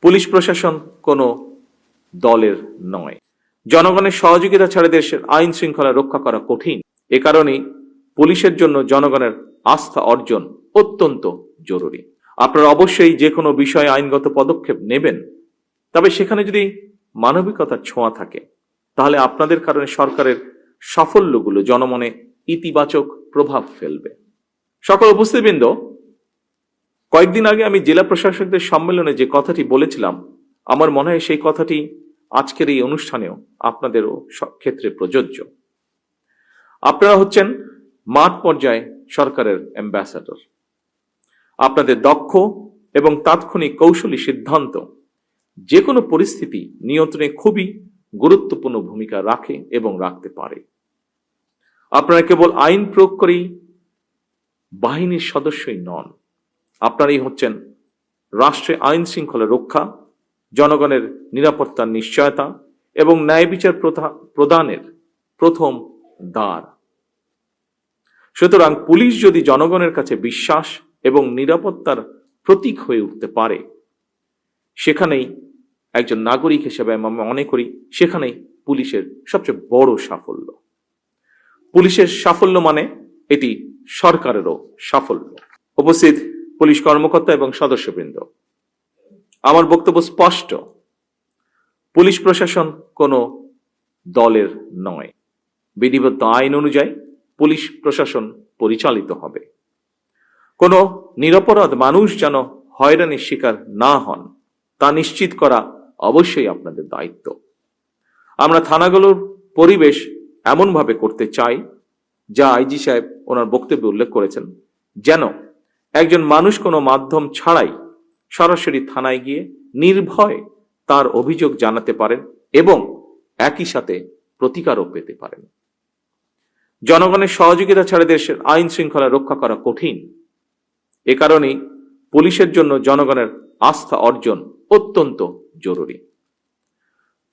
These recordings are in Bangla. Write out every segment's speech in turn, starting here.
পুলিশ প্রশাসন কোনো দলের নয়। জনগণের সহযোগিতা ছাড়া দেশের আইন শৃঙ্খলা রক্ষা করা কঠিন। এ কারণেই পুলিশের জন্য জনগণের আস্থা অর্জন অত্যন্ত জরুরি। আপনারা অবশ্যই যে কোনো বিষয়ে আইনগত পদক্ষেপ নেবেন, তবে সেখানে যদি মানবিকতার ছোঁয়া থাকে তাহলে আপনাদের কারণে সরকারের সাফল্যগুলো জনমনে ইতিবাচক প্রভাব ফেলবে। সকল উপস্থিতবৃন্দ, কয়েকদিন আগে আমি জেলা প্রশাসকদের সম্মেলনে যে কথাটি বলেছিলাম, আমার মনে হয় সেই কথাটি আজকের এই অনুষ্ঠানেও আপনাদেরও ক্ষেত্রে প্রযোজ্য। আপনারা হচ্ছেন মাঠ পর্যায়ে সরকারের অ্যাম্বাসাডর। আপনাদের দক্ষ এবং তাৎক্ষণিক কৌশলী সিদ্ধান্ত যে কোনো পরিস্থিতি নিয়ন্ত্রণে খুবই গুরুত্বপূর্ণ ভূমিকা রাখে এবং রাখতে পারে। আপনারা কেবল আইন প্রয়োগকারী বাহিনীর সদস্যই নন, আপনারাই হচ্ছেন রাষ্ট্রে আইন শৃঙ্খলা রক্ষা, জনগণের নিরাপত্তার নিশ্চয়তা এবং ন্যায় বিচার প্রদানের প্রথম দ্বার। সুতরাং পুলিশ যদি জনগণের কাছে বিশ্বাস এবং নিরাপত্তার প্রতীক হয়ে উঠতে পারে, সেখানেই একজন নাগরিক হিসেবে আমি মনে করি সেখানেই পুলিশের সবচেয়ে বড় সাফল্য। পুলিশের সাফল্য মানে এটি সরকারেরও সাফল্য। উপস্থিত পুলিশ কর্মকর্তা এবং সদস্যবৃন্দ, আমার বক্তব্য স্পষ্ট। পুলিশ প্রশাসন কোনো দলের নয়। বিধিবদ্ধ আইন অনুযায়ী পুলিশ প্রশাসন পরিচালিত হবে। কোনো নিরপরাধ মানুষ যেন হয়রানির শিকার না হন তা নিশ্চিত করা অবশ্যই আপনাদের দায়িত্ব। আমরা থানাগুলোর পরিবেশ এমনভাবে করতে চাই, যা আইজি সাহেব ওনার বক্তব্যে উল্লেখ করেছেন, যেন একজন মানুষ কোনো মাধ্যম ছাড়াই সরাসরি থানায় গিয়ে নির্ভয়ে তার অভিযোগ জানাতে পারেন এবং একই সাথে প্রতিকারও পেতে পারেন। জনগণের সহযোগিতা ছাড়া দেশের আইন শৃঙ্খলা রক্ষা করা কঠিন। এ কারণেই পুলিশের জন্য জনগণের আস্থা অর্জন অত্যন্ত জরুরি।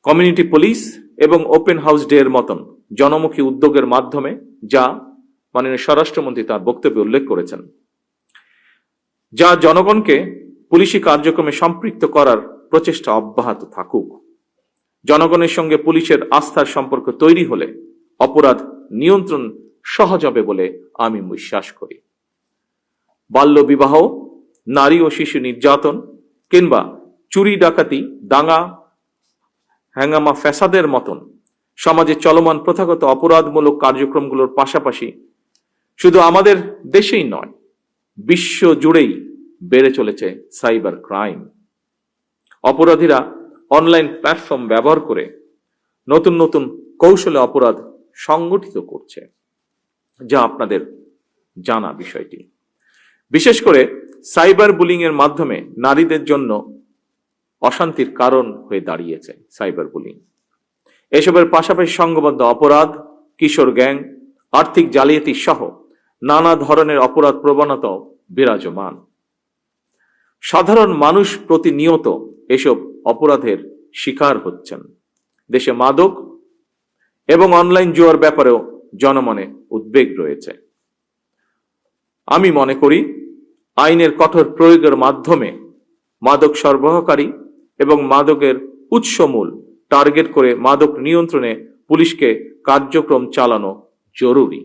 কমিউনিটি পুলিশ এবং ওপেন হাউস ডে এর মতন জনমুখী উদ্যোগের মাধ্যমে, যা মাননীয় স্বরাষ্ট্রমন্ত্রী তার বক্তব্যে উল্লেখ করেছেন, যা জনগণকে পুলিশি কার্যক্রমে সম্পৃক্ত করার প্রচেষ্টা অব্যাহত থাকুক। জনগণের সঙ্গে পুলিশের আস্থার সম্পর্ক তৈরি হলে অপরাধ নিয়ন্ত্রণ সহজ হবে বলে আমি বিশ্বাস করি। বাল্য বিবাহ, নারী ও শিশু নির্যাতন কিংবা চুরি ডাকাতি, দাঙ্গা হ্যাঙ্গামা ফ্যাসাদের মতন সমাজে চলমান প্রথাগত অপরাধমূলক কার্যক্রমগুলোর পাশাপাশি শুধু আমাদের দেশেই নয়, বিশ্ব জুড়েই বেড়ে চলেছে সাইবার ক্রাইম। অপরাধীরা অনলাইন প্ল্যাটফর্ম ব্যবহার করে নতুন নতুন কৌশলে অপরাধ সংগঠিত করছে, যা আপনাদের জানা বিষয়টি। বিশেষ করে সাইবার বুলিং এর মাধ্যমে নারীদের জন্য অশান্তির কারণ হয়ে দাঁড়িয়েছে সাইবার বুলিং। এসবের পাশাপাশি সংঘবদ্ধ অপরাধ, কিশোর গ্যাং, আর্থিক জালিয়াতি সহ নানা ধরনের অপরাধ প্রবণতাও বিরাজমান। সাধারণ মানুষ প্রতিনিয়ত এসব অপরাধের শিকার হচ্ছেন। দেশে মাদক এবং অনলাইন জুয়ার ব্যাপারেও জনমনে উদ্বেগ রয়েছে। আমি মনে করি আইনের কঠোর প্রয়োগের মাধ্যমে মাদক সরবরাহকারী এবং মাদকের উৎসমূল টার্গেট করে মাদক নিয়ন্ত্রণে পুলিশকে কার্যক্রম চালানো জরুরি।